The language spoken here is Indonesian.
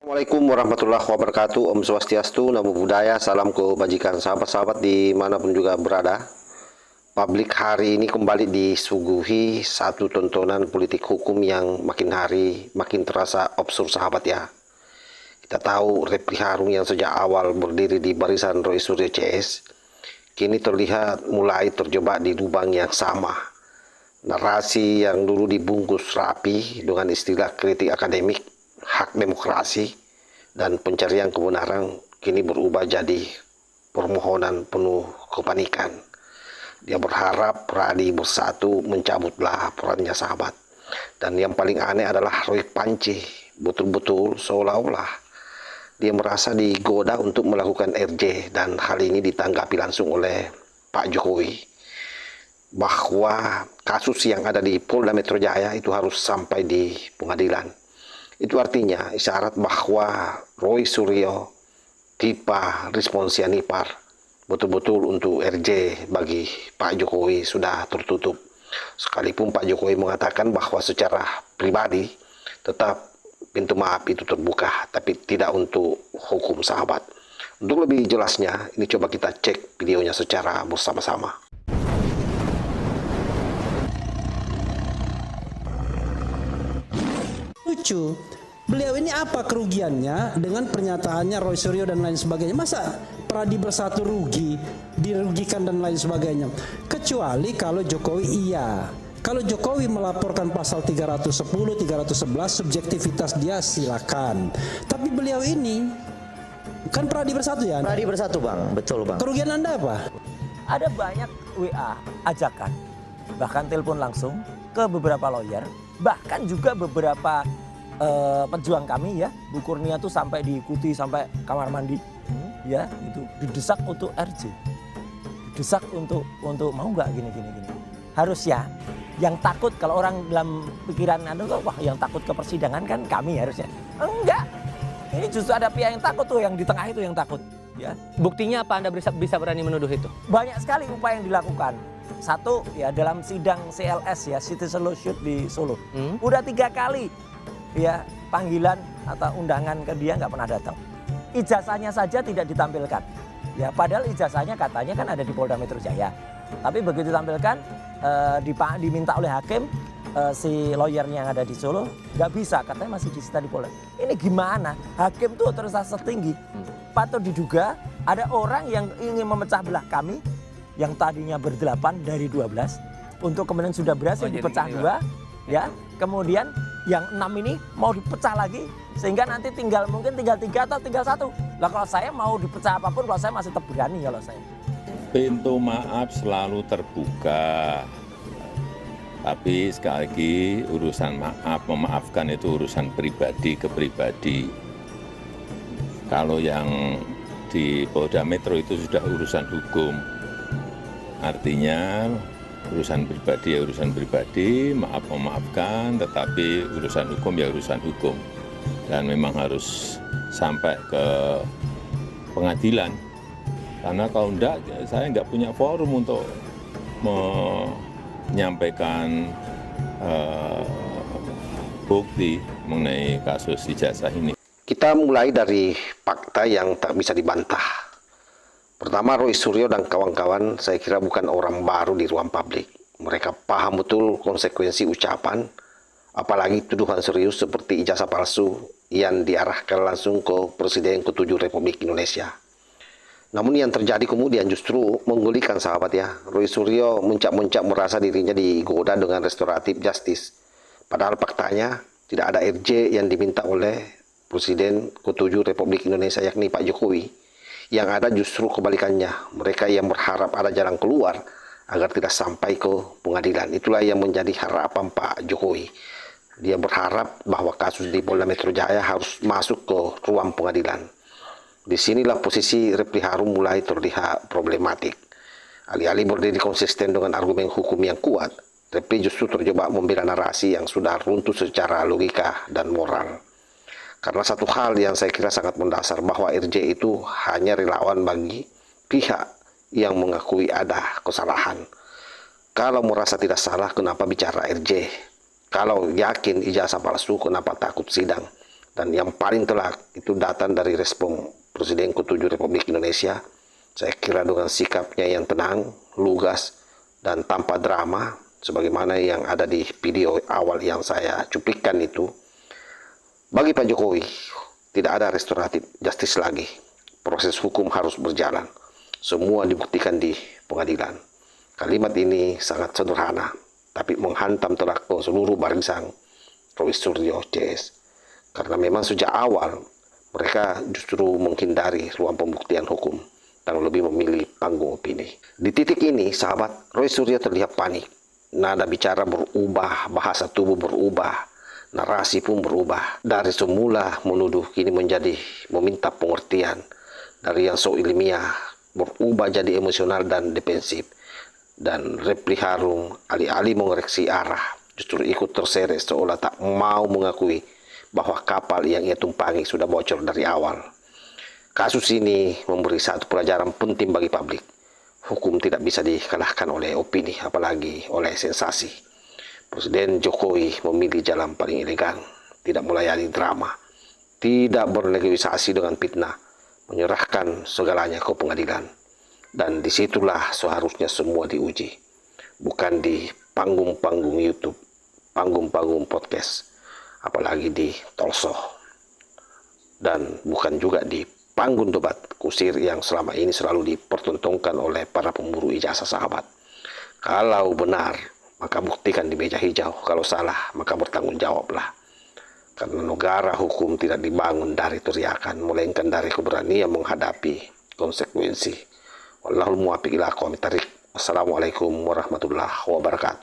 Assalamualaikum warahmatullahi wabarakatuh. Om Swastiastu, Namo Buddhaya, salam kebajikan sahabat-sahabat dimanapun juga berada. Publik hari ini kembali disuguhi satu tontonan politik hukum yang makin hari makin terasa absurd sahabat ya. Kita tahu Refli Harun yang sejak awal berdiri di barisan Roy Suryo CS, kini terlihat mulai terjebak di lubang yang sama. Narasi yang dulu dibungkus rapi dengan istilah kritik akademik, hak demokrasi, dan pencarian kebenaran kini berubah jadi permohonan penuh kepanikan. Dia berharap Pradi bersatu mencabutlah perannya sahabat. Dan yang paling aneh adalah Roy Panci, betul-betul seolah-olah dia merasa digoda untuk melakukan RJ, dan hal ini ditanggapi langsung oleh Pak Jokowi bahwa kasus yang ada di Polda Metro Jaya itu harus sampai di pengadilan. Itu artinya isyarat bahwa Roy Suryo tipe responsianipar betul-betul untuk RJ bagi Pak Jokowi sudah tertutup. Sekalipun Pak Jokowi mengatakan bahwa secara pribadi tetap pintu maaf itu terbuka, tapi tidak untuk hukum sahabat. Untuk lebih jelasnya, ini coba kita cek videonya secara bersama-sama. Lucu, beliau ini apa kerugiannya dengan pernyataannya Roy Suryo dan lain sebagainya? Masa Pradi bersatu rugi, dirugikan dan lain sebagainya? Kecuali kalau Jokowi iya. Kalau Jokowi melaporkan pasal 310, 311, subjektivitas dia silakan. Tapi beliau ini kan Pradi bersatu ya? Pradi bersatu bang, betul bang. Kerugian Anda apa? Ada banyak WA ajakan, bahkan telepon langsung ke beberapa lawyer, bahkan juga beberapa pejuang kami ya, Bu Kurnia tuh sampai diikuti sampai kamar mandi, ya itu didesak untuk RJ, didesak untuk mau nggak gini. Harusnya yang takut kalau orang dalam pikiran Anda, wah yang takut ke persidangan kan kami harusnya. Enggak, ini justru ada pihak yang takut tuh, yang di tengah itu yang takut. Ya. Buktinya apa Anda bisa berani menuduh itu? Banyak sekali upaya yang dilakukan. Satu ya dalam sidang CLS ya, Citizen Lawsuit di Solo. Udah 3 kali ya panggilan atau undangan ke dia nggak pernah datang. Ijazahnya saja tidak ditampilkan. Ya padahal ijazahnya katanya kan ada di Polda Metro Jaya. Tapi begitu ditampilkan diminta oleh hakim, si lawyernya yang ada di Solo nggak bisa, katanya masih disita di Polda. Ini gimana? Hakim tuh terus tinggi. Patut diduga ada orang yang ingin memecah belah kami yang tadinya ber-8 dari 12 untuk kemudian sudah berhasil dipecah 2 ya. Kemudian yang 6 ini mau dipecah lagi sehingga nanti mungkin tinggal 3 atau tinggal 1. Lah kalau saya mau dipecah apapun, kalau saya masih tetap berani kalau saya. Pintu maaf selalu terbuka. Tapi sekali lagi urusan memaafkan itu urusan pribadi ke pribadi. Kalau yang di Polda Metro itu sudah urusan hukum. Artinya urusan pribadi ya urusan pribadi, maaf memaafkan, tetapi urusan hukum ya urusan hukum. Dan memang harus sampai ke pengadilan. Karena kalau enggak, saya enggak punya forum untuk menyampaikan bukti mengenai kasus ijazah ini. Kita mulai dari fakta yang tak bisa dibantah. Pertama, Roy Suryo dan kawan-kawan saya kira bukan orang baru di ruang publik. Mereka paham betul konsekuensi ucapan, apalagi tuduhan serius seperti ijazah palsu yang diarahkan langsung ke Presiden ke-7 Republik Indonesia. Namun yang terjadi kemudian justru menggelikan sahabat ya. Roy Suryo muncak-muncak merasa dirinya digoda dengan restoratif justice. Padahal faktanya tidak ada RJ yang diminta oleh Presiden ke-7 Republik Indonesia yakni Pak Jokowi. Yang ada justru kebalikannya. Mereka yang berharap ada jalan keluar agar tidak sampai ke pengadilan. Itulah yang menjadi harapan Pak Jokowi. Dia berharap bahwa kasus di Polda Metro Jaya harus masuk ke ruang pengadilan. Disinilah posisi Refli Harun mulai terlihat problematik. Alih-alih berdiri konsisten dengan argumen hukum yang kuat, Refli justru terjebak membela narasi yang sudah runtuh secara logika dan moral. Karena satu hal yang saya kira sangat mendasar, bahwa RJ itu hanya relawan bagi pihak yang mengakui ada kesalahan. Kalau merasa tidak salah, kenapa bicara RJ? Kalau yakin ijazah palsu, kenapa takut sidang? Dan yang paling telak itu datang dari respon Presiden ke-7 Republik Indonesia. Saya kira dengan sikapnya yang tenang, lugas, dan tanpa drama, sebagaimana yang ada di video awal yang saya cuplikan itu, bagi Pak Jokowi tidak ada restoratif justice lagi. Proses hukum harus berjalan. Semua dibuktikan di pengadilan. Kalimat ini sangat sederhana, tapi menghantam telak ke seluruh barisan Roy Suryo CS. Karena memang sejak awal mereka justru menghindari ruang pembuktian hukum dan lebih memilih panggung opini. Di titik ini, sahabat, Roy Suryo terlihat panik. Nada bicara berubah, bahasa tubuh berubah, narasi pun berubah. Dari semula menuduh kini menjadi meminta pengertian. Dari yang so ilmiah berubah jadi emosional dan defensif. Dan repli Harung alih-alih mengoreksi arah, justru ikut terseret seolah tak mau mengakui bahwa kapal yang ia tumpangi sudah bocor dari awal. Kasus ini memberi satu pelajaran penting bagi publik. Hukum tidak bisa dikalahkan oleh opini, apalagi oleh sensasi. Presiden Jokowi memilih jalan paling elegan, tidak melayani drama, tidak bernegosiasi dengan fitnah, menyerahkan segalanya ke pengadilan. Dan disitulah seharusnya semua diuji. Bukan di panggung-panggung YouTube, panggung-panggung podcast, apalagi di talkshow, dan bukan juga di panggung debat kusir yang selama ini selalu dipertontonkan oleh para pemburu ijazah, sahabat. Kalau benar, maka buktikan di meja hijau. Kalau salah, maka bertanggung jawablah. Karena negara hukum tidak dibangun dari teriakan, melainkan dari keberanian menghadapi konsekuensi. Wallahul muwaffiq ila aqwamit thariq. Wassalamualaikum warahmatullahi wabarakatuh.